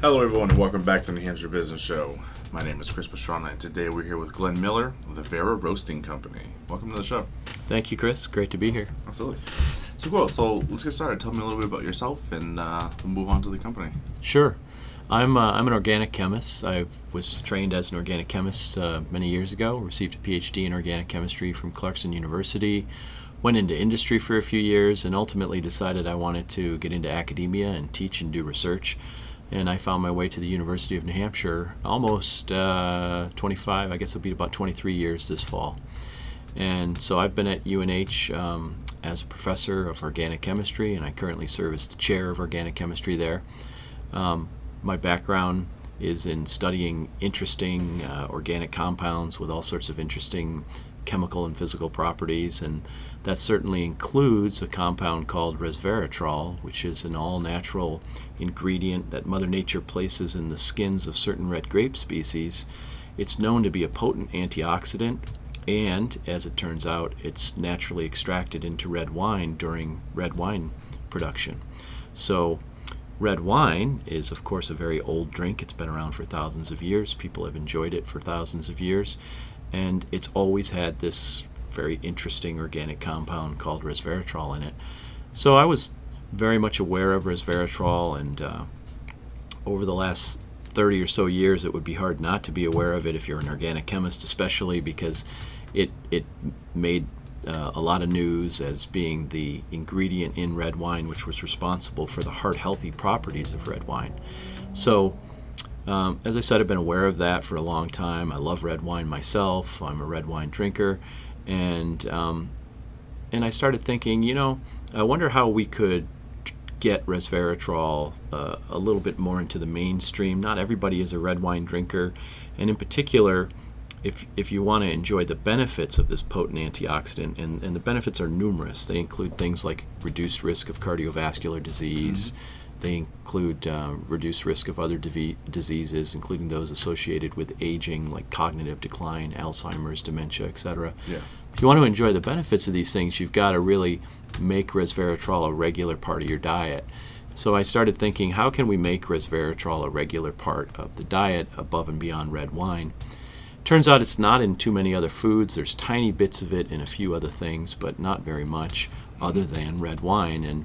Hello, everyone, and welcome back to the New Hampshire Business Show. My name is Chris Pastrana, and today we're here with Glen Miller of the Vera Roasting Company. Welcome to the show. Thank you, Chris. Great to be here. Absolutely. So cool. So let's get started. Tell me a little bit about yourself, and we'll move on to the company. Sure. I'm an organic chemist. I was trained as an organic chemist many years ago, received a PhD in organic chemistry from Clarkson University, went into industry for a few years, and ultimately decided I wanted to get into academia and teach and do research. And I found my way to the University of New Hampshire almost 25, I guess it'll be about 23 years this fall. And so I've been at UNH as a professor of organic chemistry, and I currently serve as the chair of organic chemistry there. My background is in studying interesting organic compounds with all sorts of interesting chemical and physical properties, and that certainly includes a compound called resveratrol, which is an all-natural ingredient that Mother Nature places in the skins of certain red grape species. It's known to be a potent antioxidant, and as it turns out, it's naturally extracted into red wine during red wine production. So red wine is, of course, a very old drink. It's been around for thousands of years. People have enjoyed it for thousands of years. And it's always had this very interesting organic compound called resveratrol in it. So I was very much aware of resveratrol, and over the last 30 or so years, it would be hard not to be aware of it if you're an organic chemist, especially because it made a lot of news as being the ingredient in red wine which was responsible for the heart-healthy properties of red wine. So as I said, I've been aware of that for a long time. I love red wine myself. I'm a red wine drinker. And I started thinking, I wonder how we could get resveratrol a little bit more into the mainstream. Not everybody is a red wine drinker. And in particular, if you want to enjoy the benefits of this potent antioxidant, and the benefits are numerous. They include things like reduced risk of cardiovascular disease. Mm-hmm. They include reduced risk of other diseases, including those associated with aging, like cognitive decline, Alzheimer's, dementia, etc. Yeah. If you want to enjoy the benefits of these things, you've got to really make resveratrol a regular part of your diet. So I started thinking, how can we make resveratrol a regular part of the diet above and beyond red wine? Turns out it's not in too many other foods. There's tiny bits of it in a few other things, but not very much other than red wine. And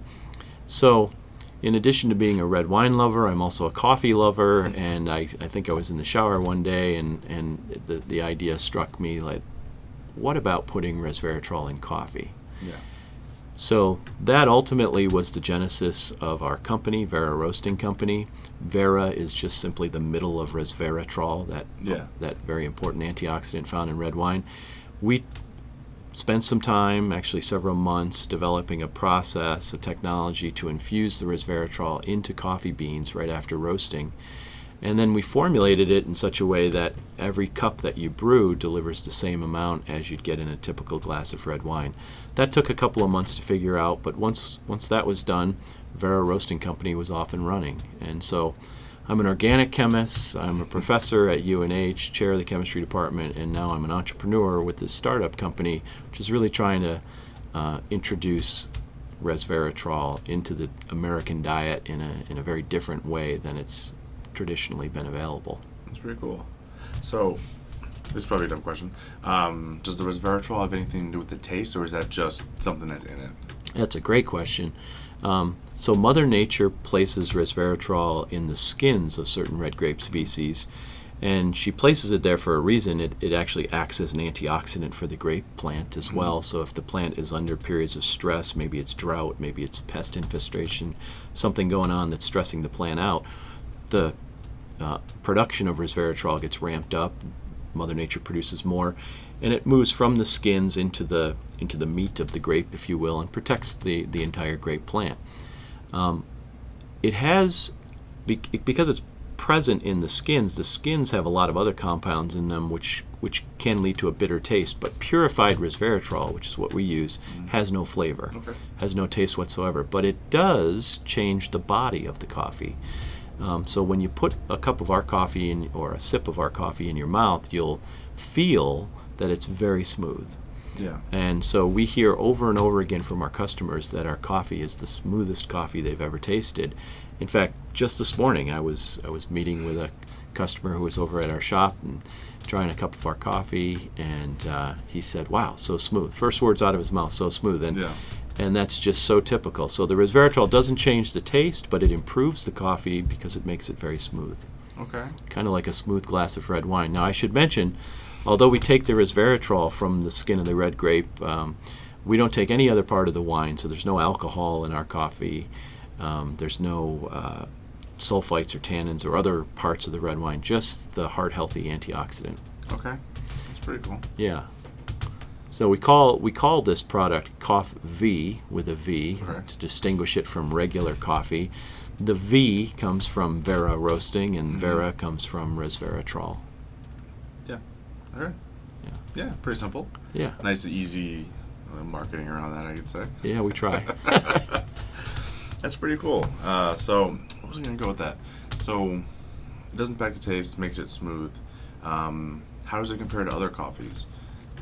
so in addition to being a red wine lover, I'm also a coffee lover, and I think I was in the shower one day, and the idea struck me, like, what about putting resveratrol in coffee? Yeah. So that ultimately was the genesis of our company, Vera Roasting Company. Vera is just simply the middle of resveratrol, that very important antioxidant found in red wine. We spent some time, actually several months, developing a process, a technology to infuse the resveratrol into coffee beans right after roasting. And then we formulated it in such a way that every cup that you brew delivers the same amount as you'd get in a typical glass of red wine. That took a couple of months to figure out, but once that was done, Vera Roasting Company was off and running. And so I'm an organic chemist, I'm a professor at UNH, chair of the chemistry department, and now I'm an entrepreneur with this startup company, which is really trying to introduce resveratrol into the American diet in a very different way than it's traditionally been available. That's pretty cool. So, this is probably a dumb question. Does the resveratrol have anything to do with the taste, or is that just something that's in it? That's a great question. So Mother Nature places resveratrol in the skins of certain red grape species, and she places it there for a reason. It actually acts as an antioxidant for the grape plant as well. So if the plant is under periods of stress, maybe it's drought, maybe it's pest infestation, something going on that's stressing the plant out, the production of resveratrol gets ramped up. Mother Nature produces more, and it moves from the skins into the meat of the grape, if you will, and protects the entire grape plant. It has, because it's present in the skins have a lot of other compounds in them which can lead to a bitter taste, but purified resveratrol, which is what we use, has no flavor, has no taste whatsoever, but it does change the body of the coffee. So when you put a cup of our coffee or a sip of our coffee in your mouth, you'll feel that it's very smooth. Yeah. And so we hear over and over again from our customers that our coffee is the smoothest coffee they've ever tasted. In fact, just this morning I was meeting with a customer who was over at our shop and trying a cup of our coffee, and he said, "Wow, so smooth." First words out of his mouth, "So smooth." And that's just so typical. So the resveratrol doesn't change the taste, but it improves the coffee because it makes it very smooth. Okay. Kind of like a smooth glass of red wine. Now, I should mention, although we take the resveratrol from the skin of the red grape, we don't take any other part of the wine, so there's no alcohol in our coffee. There's no sulfites or tannins or other parts of the red wine, just the heart-healthy antioxidant. Okay. That's pretty cool. Yeah. So we call this product Coff V with a V to distinguish it from regular coffee. The V comes from Vera Roasting, and Vera comes from resveratrol. Yeah. Okay. Yeah. Yeah. Pretty simple. Yeah. Nice, easy marketing around that, I could say. Yeah, we try. That's pretty cool. So, what was I going to go with that? So, it doesn't affect the taste, makes it smooth. How does it compare to other coffees?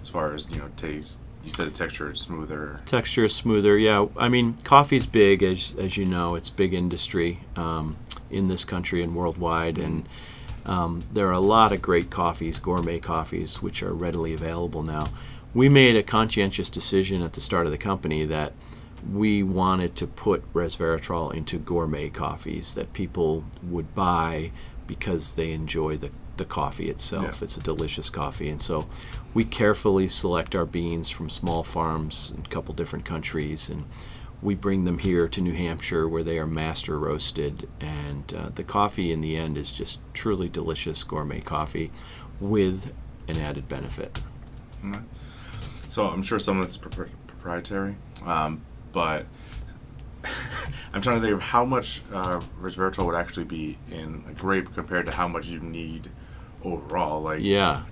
As far as, taste, you said the texture is smoother. Texture is smoother, yeah. I mean, coffee's big, as you know. It's big industry in this country and worldwide. And there are a lot of great coffees, gourmet coffees, which are readily available now. We made a conscientious decision at the start of the company that we wanted to put resveratrol into gourmet coffees that people would buy because they enjoy the coffee itself. Yeah. It's a delicious coffee. And so we carefully select our beans from small farms in a couple different countries, and we bring them here to New Hampshire where they are master roasted. And the coffee in the end is just truly delicious gourmet coffee with an added benefit. Mm-hmm. So I'm sure some of it's proprietary, but I'm trying to think of how much resveratrol would actually be in a grape compared to how much you need overall. Like,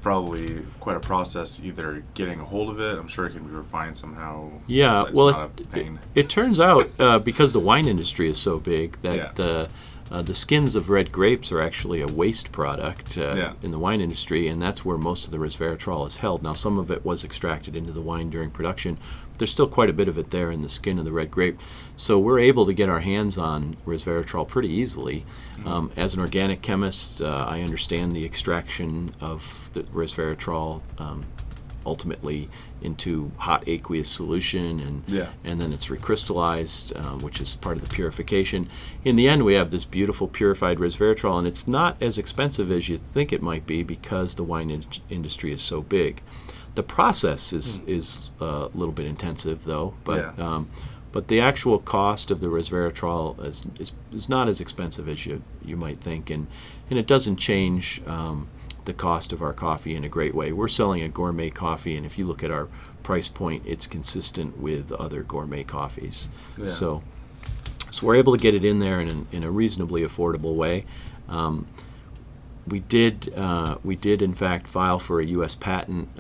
probably quite a process either getting a hold of it. I'm sure it can be refined somehow. Yeah, so it's well, not a pain. It turns out because the wine industry is so big that the skins of red grapes are actually a waste product in the wine industry, and that's where most of the resveratrol is held. Now, some of it was extracted into the wine during production, but there's still quite a bit of it there in the skin of the red grape. So we're able to get our hands on resveratrol pretty easily. As an organic chemist, I understand the extraction of the resveratrol ultimately into hot aqueous solution, and then it's recrystallized, which is part of the purification. In the end, we have this beautiful purified resveratrol, and it's not as expensive as you think it might be because the wine industry is so big. The process is a little bit intensive, though, but the actual cost of the resveratrol is not as expensive as you might think, and it doesn't change the cost of our coffee in a great way. We're selling a gourmet coffee, and if you look at our price point, it's consistent with other gourmet coffees. Yeah. So we're able to get it in there in a reasonably affordable way. We did in fact file for a U.S. patent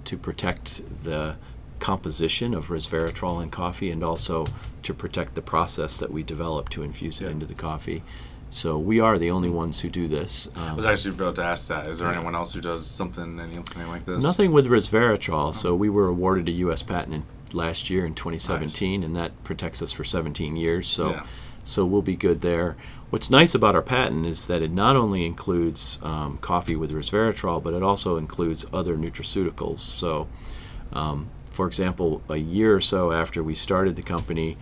to protect the composition of resveratrol in coffee, and also to protect the process that we developed to infuse it into the coffee. So we are the only ones who do this. I was actually about to ask that. Is there anyone else who does anything like this? Nothing with resveratrol. So we were awarded a U.S. patent last year in 2017, Nice. and that protects us for 17 years. So we'll be good there. What's nice about our patent is that it not only includes coffee with resveratrol, but it also includes other nutraceuticals. So, for example, a year or so after we started the company,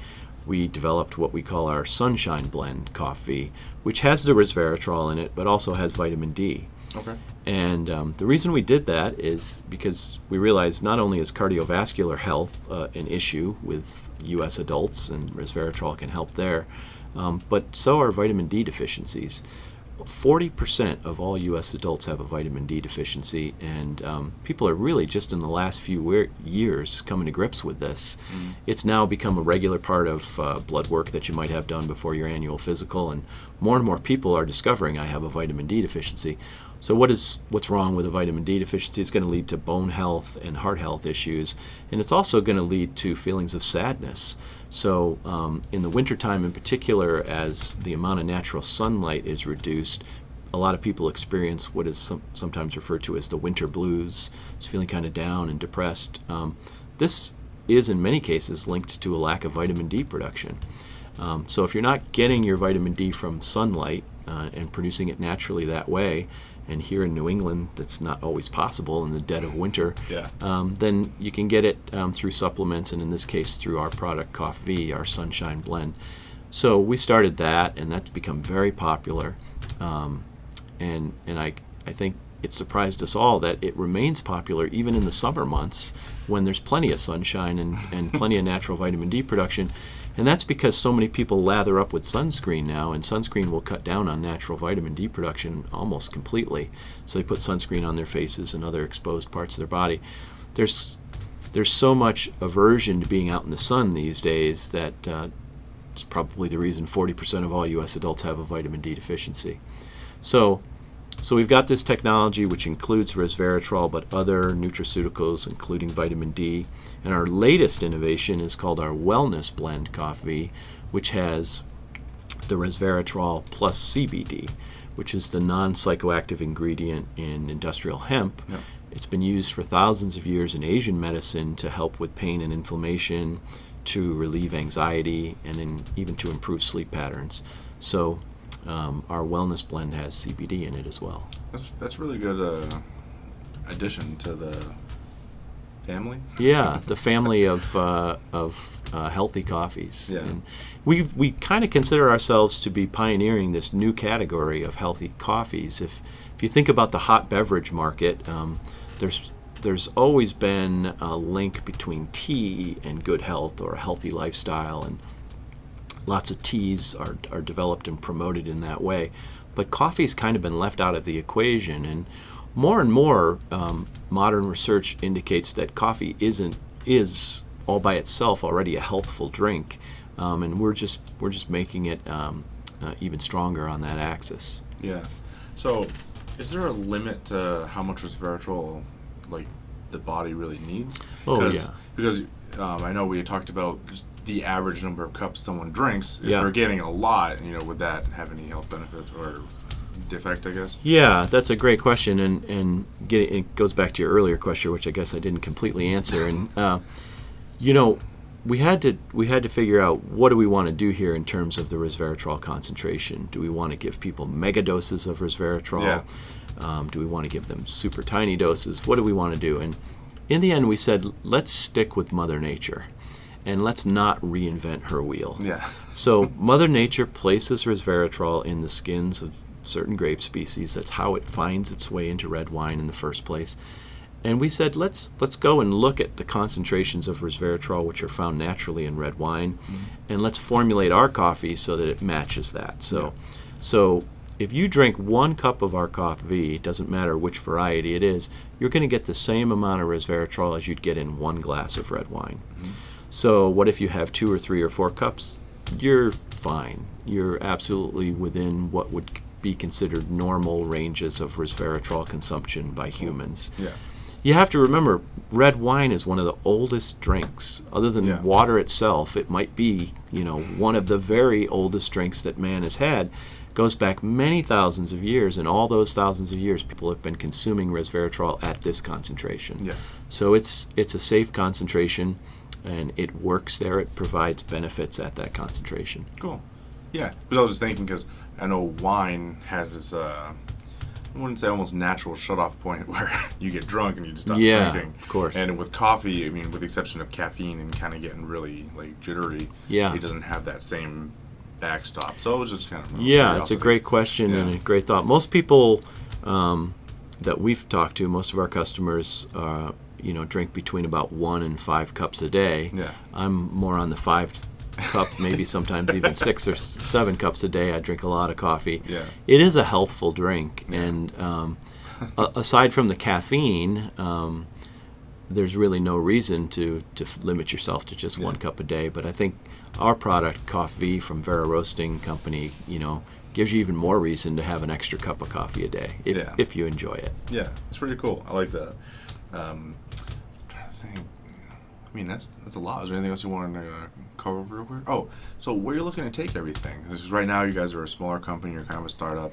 we developed what we call our Sunshine Blend coffee, which has the resveratrol in it, but also has vitamin D. Okay. And the reason we did that is because we realized not only is cardiovascular health an issue with U.S. adults, and resveratrol can help there, but so are vitamin D deficiencies. 40% of all U.S. adults have a vitamin D deficiency, and people are really just in the last few years coming to grips with this. It's now become a regular part of blood work that you might have done before your annual physical, and more people are discovering I have a vitamin D deficiency. So what's wrong with a vitamin D deficiency? It's going to lead to bone health and heart health issues, and it's also going to lead to feelings of sadness. So in the wintertime in particular, as the amount of natural sunlight is reduced, a lot of people experience what is sometimes referred to as the winter blues. It's feeling kind of down and depressed. this is in many cases linked to a lack of vitamin D production. So if you're not getting your vitamin D from sunlight and producing it naturally that way, and here in New England that's not always possible in the dead of winter, then you can get it through supplements, and in this case through our product Coffee, our Sunshine Blend. So we started that, and that's become very popular, and I think it surprised us all that it remains popular even in the summer months when there's plenty of sunshine and plenty of natural vitamin D production. And that's because so many people lather up with sunscreen now, and sunscreen will cut down on natural vitamin D production almost completely. So they put sunscreen on their faces and other exposed parts of their body. There's so much aversion to being out in the sun these days that it's probably the reason 40% of all U.S. adults have a vitamin D deficiency. So we've got this technology which includes resveratrol, but other nutraceuticals, including vitamin D. And our latest innovation is called our Wellness Blend Coffee, which has the resveratrol plus CBD, which is the non-psychoactive ingredient in industrial hemp. Yep. It's been used for thousands of years in Asian medicine to help with pain and inflammation, to relieve anxiety, and even to improve sleep patterns. So our Wellness Blend has CBD in it as well. That's really good addition to the family. Yeah, the family of healthy coffees. Yeah. And we kind of consider ourselves to be pioneering this new category of healthy coffees. If you think about the hot beverage market, there's always been a link between tea and good health or a healthy lifestyle, and lots of teas are developed and promoted in that way. But coffee's kind of been left out of the equation, and more modern research indicates that coffee is all by itself already a healthful drink, and we're just making it even stronger on that axis. Yeah. So, is there a limit to how much resveratrol, like, the body really needs? Because I know we talked about just the average number of cups someone drinks. If they're getting a lot, would that have any health benefit or defect, I guess? Yeah, that's a great question, and it goes back to your earlier question, which I guess I didn't completely answer. And we had to figure out what do we want to do here in terms of the resveratrol concentration. Do we want to give people mega doses of resveratrol? Yeah. Do we want to give them super tiny doses? What do we want to do? And in the end, we said, let's stick with Mother Nature, and let's not reinvent her wheel. Yeah. So Mother Nature places resveratrol in the skins of certain grape species. That's how it finds its way into red wine in the first place. And we said, let's go and look at the concentrations of resveratrol which are found naturally in red wine, and let's formulate our coffee so that it matches that. So if you drink 1 cup of our coffee, it doesn't matter which variety it is, you're going to get the same amount of resveratrol as you'd get in 1 glass of red wine. So what if you have 2 or 3 or 4 cups? You're fine. You're absolutely within what would be considered normal ranges of resveratrol consumption by humans. Yeah. You have to remember, red wine is one of the oldest drinks. Other than water itself, it might be, one of the very oldest drinks that man has had. Goes back many thousands of years, and all those thousands of years, people have been consuming resveratrol at this concentration. Yeah. So it's a safe concentration, and it works there. It provides benefits at that concentration. Cool. Yeah, but I was just thinking because I know wine has this, I wouldn't say almost natural shut-off point where you get drunk and you just stop drinking. Of course. And with coffee, with the exception of caffeine and kind of getting really jittery, it doesn't have that same backstop. So it was just kind of it's a great question and a great thought. Most people that we've talked to, most of our customers, drink between about 1 and 5 cups a day. Yeah. I'm more on the 5 cup, maybe sometimes even 6 or 7 cups a day. I drink a lot of coffee. Yeah. It is a healthful drink, and aside from the caffeine, there's really no reason to limit yourself to just 1 cup a day. But I think our product, Coffee from Vera Roasting Company, gives you even more reason to have an extra cup of coffee a day if you enjoy it. Yeah, it's pretty cool. I like that. I'm trying to think. That's a lot. Is there anything else you wanted to cover real quick? Oh, so where you're looking to take everything? Because right now you guys are a smaller company. You're kind of a startup.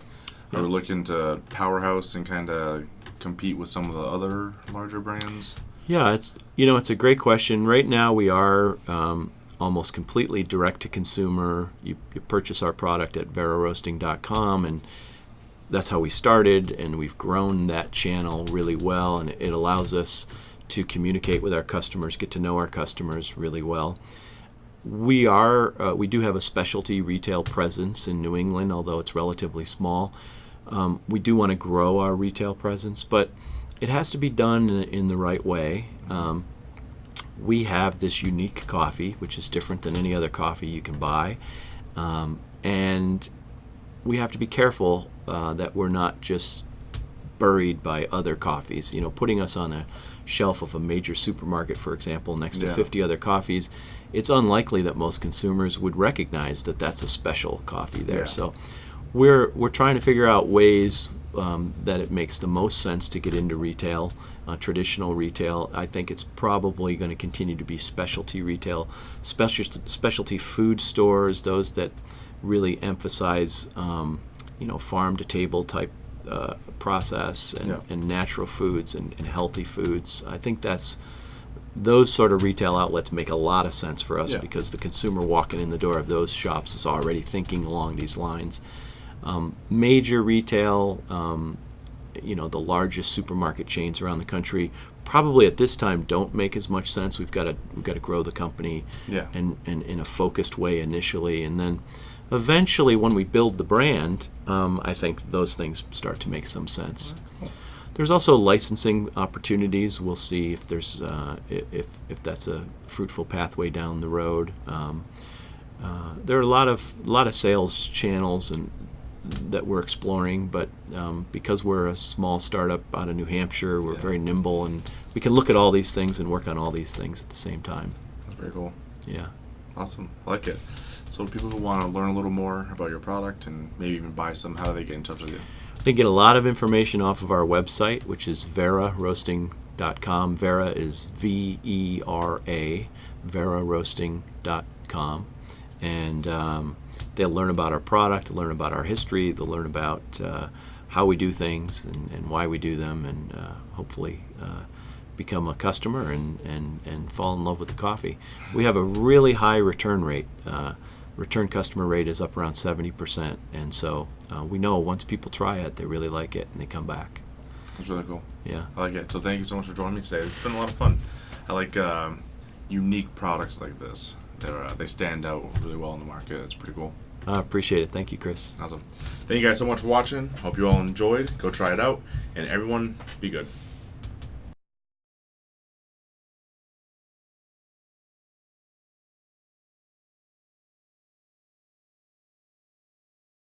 Are we looking to powerhouse and kind of compete with some of the other larger brands? Yeah, it's a great question. Right now we are almost completely direct to consumer. You purchase our product at veraroasting.com, and that's how we started, and we've grown that channel really well, and it allows us to communicate with our customers, get to know our customers really well. We do have a specialty retail presence in New England, although it's relatively small. We do want to grow our retail presence, but it has to be done in the right way. We have this unique coffee, which is different than any other coffee you can buy, and we have to be careful that we're not just buried by other coffees. Putting us on a shelf of a major supermarket, for example, next to 50 other coffees, it's unlikely that most consumers would recognize that that's a special coffee there. So we're trying to figure out ways that it makes the most sense to get into retail, traditional retail. I think it's probably going to continue to be specialty retail, specialty food stores, those that really emphasize farm to table type process and natural foods and healthy foods. I think those sort of retail outlets make a lot of sense for us because the consumer walking in the door of those shops is already thinking along these lines. Major retail, the largest supermarket chains around the country, probably at this time don't make as much sense. We've got to grow the company and in a focused way initially, and then eventually when we build the brand, I think those things start to make some sense. There's also licensing opportunities. We'll see if there's if that's a fruitful pathway down the road. There are a lot of sales channels that we're exploring, but because we're a small startup out of New Hampshire, we're very nimble, and we can look at all these things and work on all these things at the same time. That's very cool. Yeah. Awesome. I like it. So people who want to learn a little more about your product and maybe even buy some, how do they get in touch with you? They get a lot of information off of our website, which is veraroasting.com. Vera is VERA, veraroasting.com. And they'll learn about our product, learn about our history, they'll learn about how we do things and why we do them, and hopefully become a customer and fall in love with the coffee. We have a really high return rate. Return customer rate is up around 70%, and so we know once people try it, they really like it and they come back. That's really cool. Yeah. I like it. So thank you so much for joining me today. It's been a lot of fun. I like unique products like this. They stand out really well in the market. It's pretty cool. I appreciate it. Thank you, Chris. Awesome. Thank you guys so much for watching. Hope you all enjoyed. Go try it out. And everyone, be good.